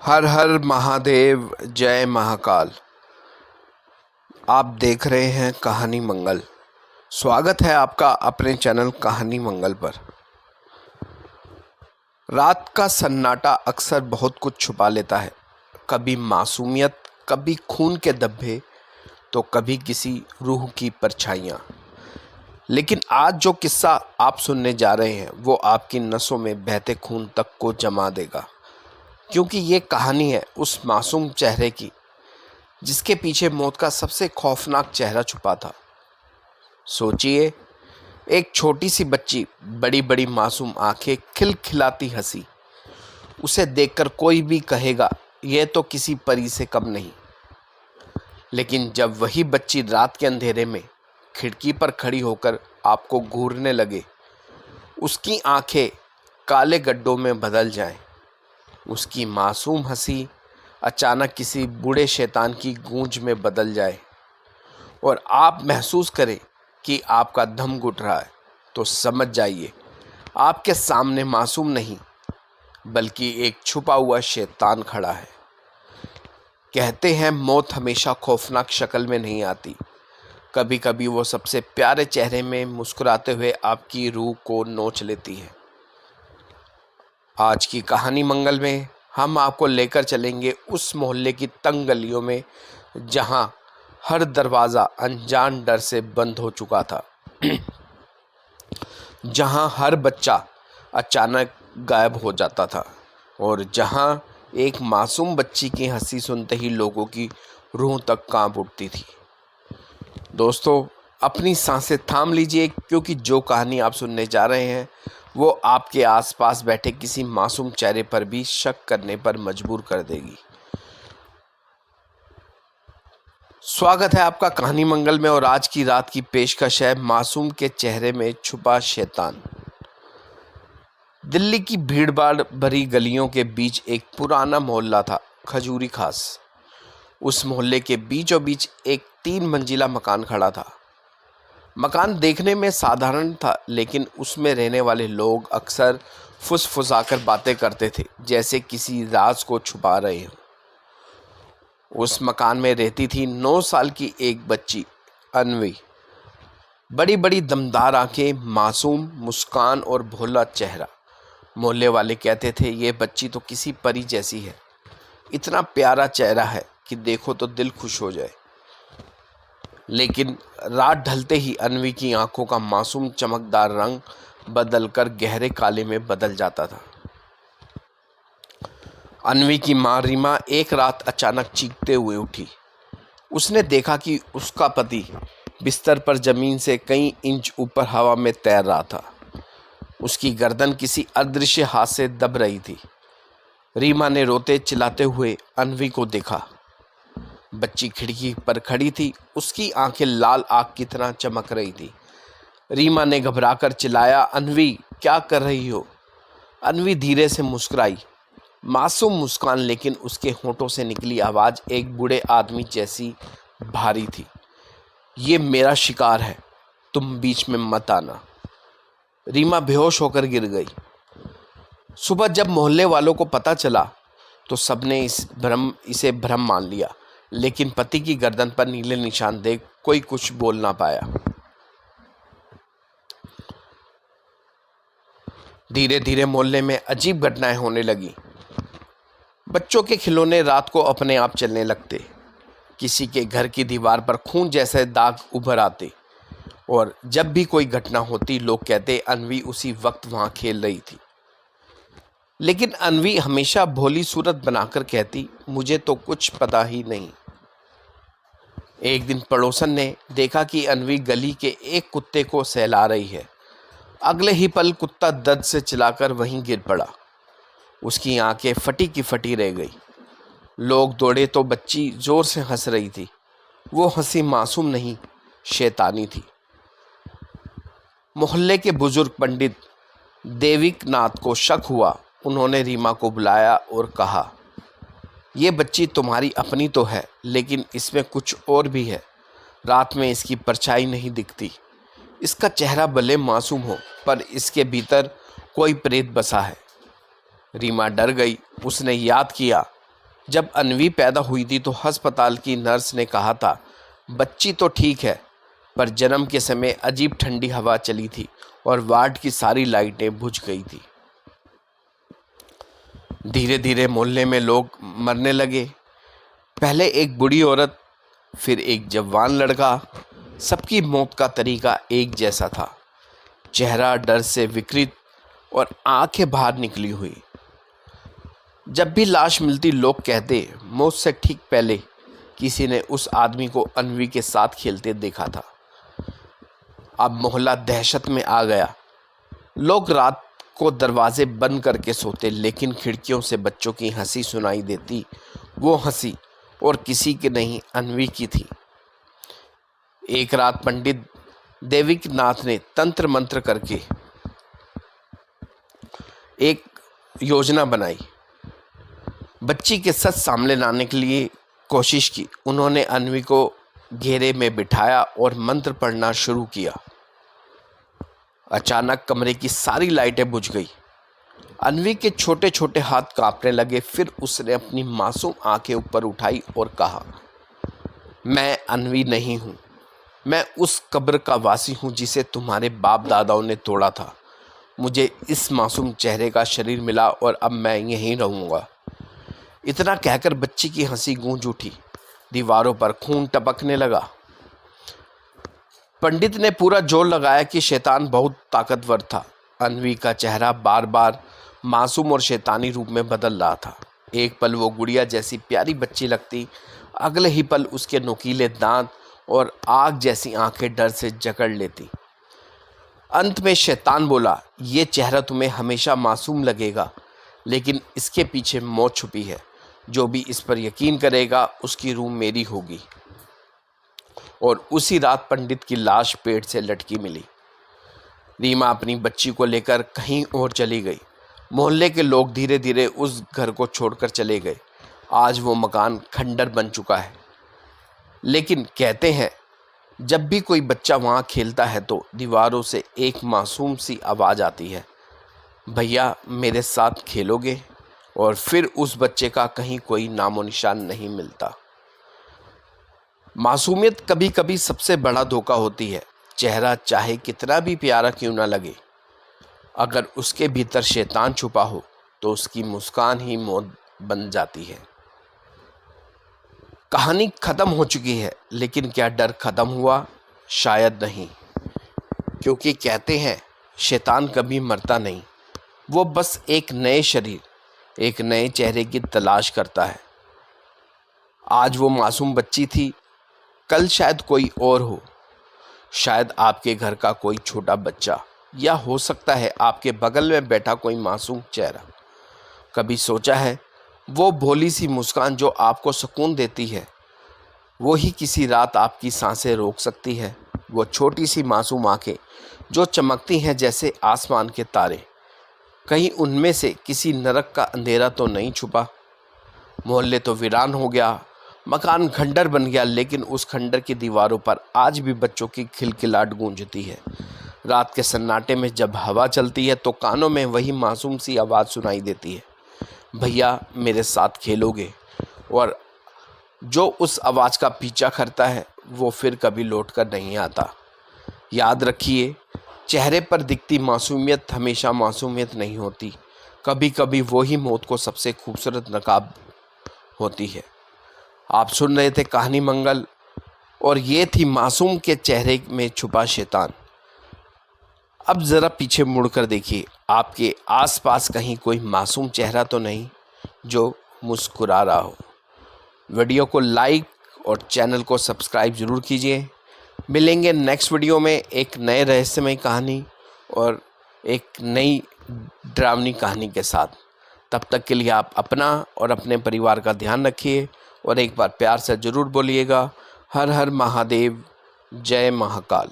हर हर महादेव, जय महाकाल। आप देख रहे हैं कहानी मंगल। स्वागत है आपका अपने चैनल कहानी मंगल पर। रात का सन्नाटा अक्सर बहुत कुछ छुपा लेता है। कभी मासूमियत, कभी खून के धब्बे, तो कभी किसी रूह की परछाइयाँ। लेकिन आज जो किस्सा आप सुनने जा रहे हैं वो आपकी नसों में बहते खून तक को जमा देगा, क्योंकि ये कहानी है उस मासूम चेहरे की जिसके पीछे मौत का सबसे खौफनाक चेहरा छुपा था। सोचिए, एक छोटी सी बच्ची, बड़ी बड़ी मासूम आंखें, खिलखिलाती हंसी। उसे देखकर कोई भी कहेगा यह तो किसी परी से कम नहीं। लेकिन जब वही बच्ची रात के अंधेरे में खिड़की पर खड़ी होकर आपको घूरने लगे, उसकी आंखें काले गड्ढों में बदल जाएं, उसकी मासूम हंसी अचानक किसी बूढ़े शैतान की गूंज में बदल जाए और आप महसूस करें कि आपका दम घुट रहा है, तो समझ जाइए आपके सामने मासूम नहीं बल्कि एक छुपा हुआ शैतान खड़ा है। कहते हैं मौत हमेशा खौफनाक शक्ल में नहीं आती, कभी कभी वो सबसे प्यारे चेहरे में मुस्कुराते हुए आपकी रूह को नोच लेती है। आज की कहानी मंगल में हम आपको लेकर चलेंगे उस मोहल्ले की तंग गलियों में जहां हर दरवाज़ा अनजान डर से बंद हो चुका था, जहां हर बच्चा अचानक गायब हो जाता था और जहां एक मासूम बच्ची की हंसी सुनते ही लोगों की रूह तक कांप उठती थी। दोस्तों, अपनी सांसें थाम लीजिए, क्योंकि जो कहानी आप सुनने जा रहे हैं वो आपके आसपास बैठे किसी मासूम चेहरे पर भी शक करने पर मजबूर कर देगी। स्वागत है आपका कहानी मंगल में और आज की रात की पेशकश है मासूम के चेहरे में छुपा शैतान। दिल्ली की भीड़भाड़ भरी गलियों के बीच एक पुराना मोहल्ला था, खजूरी खास। उस मोहल्ले के बीचों बीच एक 3 मंजिला मकान खड़ा था। मकान देखने में साधारण था, लेकिन उसमें रहने वाले लोग अक्सर फुसफुसाकर बातें करते थे, जैसे किसी राज को छुपा रहे हों। उस मकान में रहती थी 9 साल की एक बच्ची, अनवी। बड़ी बड़ी दमदार आंखें, मासूम मुस्कान और भोला चेहरा। मोहल्ले वाले कहते थे ये बच्ची तो किसी परी जैसी है, इतना प्यारा चेहरा है कि देखो तो दिल खुश हो जाए। लेकिन रात ढलते ही अनवी की आंखों का मासूम चमकदार रंग बदलकर गहरे काले में बदल जाता था। अनवी की मां रीमा एक रात अचानक चीखते हुए उठी। उसने देखा कि उसका पति बिस्तर पर जमीन से कई इंच ऊपर हवा में तैर रहा था। उसकी गर्दन किसी अदृश्य हाथ से दब रही थी। रीमा ने रोते चिल्लाते हुए अनवी को देखा। बच्ची खिड़की पर खड़ी थी, उसकी आंखें लाल आग की तरह चमक रही थी। रीमा ने घबराकर चिल्लाया, अनवी क्या कर रही हो? अनवी धीरे से मुस्कुराई, मासूम मुस्कान, लेकिन उसके होठों से निकली आवाज़ एक बूढ़े आदमी जैसी भारी थी। ये मेरा शिकार है, तुम बीच में मत आना। रीमा बेहोश होकर गिर गई। सुबह जब मोहल्ले वालों को पता चला तो सबने इसे भ्रम मान लिया, लेकिन पति की गर्दन पर नीले निशान देख कोई कुछ बोल ना पाया। धीरे धीरे मोहल्ले में अजीब घटनाएं होने लगी। बच्चों के खिलौने रात को अपने आप चलने लगते, किसी के घर की दीवार पर खून जैसे दाग उभर आते, और जब भी कोई घटना होती लोग कहते अनवी उसी वक्त वहां खेल रही थी। लेकिन अनवी हमेशा भोली सूरत बनाकर कहती, मुझे तो कुछ पता ही नहीं। एक दिन पड़ोसन ने देखा कि अनवी गली के एक कुत्ते को सहला रही है। अगले ही पल कुत्ता दर्द से चिल्लाकर वहीं गिर पड़ा। उसकी आंखें फटी की फटी रह गई। लोग दौड़े तो बच्ची जोर से हंस रही थी। वो हंसी मासूम नहीं, शैतानी थी। मोहल्ले के बुजुर्ग पंडित देविक नाथ को शक हुआ। उन्होंने रीमा को बुलाया और कहा, ये बच्ची तुम्हारी अपनी तो है, लेकिन इसमें कुछ और भी है। रात में इसकी परछाई नहीं दिखती। इसका चेहरा भले मासूम हो, पर इसके भीतर कोई प्रेत बसा है। रीमा डर गई। उसने याद किया जब अन्वी पैदा हुई थी तो अस्पताल की नर्स ने कहा था, बच्ची तो ठीक है, पर जन्म के समय अजीब ठंडी हवा चली थी और वार्ड की सारी लाइटें बुझ गई थी। धीरे धीरे मोहल्ले में लोग मरने लगे। पहले एक बूढ़ी औरत, फिर एक जवान लड़का। सबकी मौत का तरीका एक जैसा था, चेहरा डर से विकृत और आंखें बाहर निकली हुई। जब भी लाश मिलती लोग कहते, मौत से ठीक पहले किसी ने उस आदमी को अन्वी के साथ खेलते देखा था। अब मोहल्ला दहशत में आ गया। लोग रात को दरवाजे बंद करके सोते, लेकिन खिड़कियों से बच्चों की हंसी सुनाई देती। वो हंसी और किसी की नहीं, अन्वी की थी। एक रात पंडित देविक नाथ ने तंत्र मंत्र करके एक योजना बनाई। बच्ची के सच सामने लाने के लिए कोशिश की। उन्होंने अन्वी को घेरे में बिठाया और मंत्र पढ़ना शुरू किया। अचानक कमरे की सारी लाइटें बुझ गई। अन्वी के छोटे छोटे हाथ कांपने लगे। फिर उसने अपनी मासूम आंखें ऊपर उठाई और कहा, मैं अन्वी नहीं हूँ, मैं उस कब्र का वासी हूँ जिसे तुम्हारे बाप दादाओं ने तोड़ा था। मुझे इस मासूम चेहरे का शरीर मिला और अब मैं यहीं रहूँगा। इतना कहकर बच्ची की हंसी गूंज उठी। दीवारों पर खून टपकने लगा। पंडित ने पूरा जोर लगाया कि शैतान बहुत ताकतवर था। अन्वी का चेहरा बार बार मासूम और शैतानी रूप में बदल रहा था। एक पल वो गुड़िया जैसी प्यारी बच्ची लगती, अगले ही पल उसके नुकीले दांत और आग जैसी आंखें डर से जकड़ लेती। अंत में शैतान बोला, ये चेहरा तुम्हें हमेशा मासूम लगेगा, लेकिन इसके पीछे मौत छुपी है। जो भी इस पर यकीन करेगा उसकी रूह मेरी होगी। और उसी रात पंडित की लाश पेड़ से लटकी मिली। रीमा अपनी बच्ची को लेकर कहीं और चली गई। मोहल्ले के लोग धीरे धीरे उस घर को छोड़कर चले गए। आज वो मकान खंडर बन चुका है, लेकिन कहते हैं जब भी कोई बच्चा वहाँ खेलता है तो दीवारों से एक मासूम सी आवाज़ आती है, भैया मेरे साथ खेलोगे? और फिर उस बच्चे का कहीं कोई नामो निशान नहीं मिलता। मासूमियत कभी कभी सबसे बड़ा धोखा होती है। चेहरा चाहे कितना भी प्यारा क्यों ना लगे, अगर उसके भीतर शैतान छुपा हो तो उसकी मुस्कान ही मौत बन जाती है। कहानी खत्म हो चुकी है, लेकिन क्या डर खत्म हुआ? शायद नहीं, क्योंकि कहते हैं शैतान कभी मरता नहीं, वो बस एक नए शरीर, एक नए चेहरे की तलाश करता है। आज वो मासूम बच्ची थी, कल शायद कोई और हो। शायद आपके घर का कोई छोटा बच्चा, या हो सकता है आपके बगल में बैठा कोई मासूम चेहरा। कभी सोचा है वो भोली सी मुस्कान जो आपको सुकून देती है, वो ही किसी रात आपकी सांसें रोक सकती है। वो छोटी सी मासूम आंखें जो चमकती हैं जैसे आसमान के तारे, कहीं उनमें से किसी नरक का अंधेरा तो नहीं छुपा? मोहल्ले तो वीरान हो गया, मकान खंडर बन गया, लेकिन उस खंडर की दीवारों पर आज भी बच्चों की खिलखिलाहट गूंजती है। रात के सन्नाटे में जब हवा चलती है तो कानों में वही मासूम सी आवाज़ सुनाई देती है, भैया मेरे साथ खेलोगे? और जो उस आवाज़ का पीछा करता है वो फिर कभी लौट कर नहीं आता। याद रखिए, चेहरे पर दिखती मासूमियत हमेशा मासूमियत नहीं होती। कभी कभी वो ही मौत को सबसे खूबसूरत नकाब होती है। आप सुन रहे थे कहानी मंगल, और ये थी मासूम के चेहरे में छुपा शैतान। अब ज़रा पीछे मुड़कर देखिए, आपके आसपास कहीं कोई मासूम चेहरा तो नहीं जो मुस्कुरा रहा हो। वीडियो को लाइक और चैनल को सब्सक्राइब ज़रूर कीजिए। मिलेंगे नेक्स्ट वीडियो में एक नए रहस्यमय कहानी और एक नई डरावनी कहानी के साथ। तब तक के लिए आप अपना और अपने परिवार का ध्यान रखिए और एक बार प्यार से ज़रूर बोलिएगा, हर हर महादेव, जय महाकाल।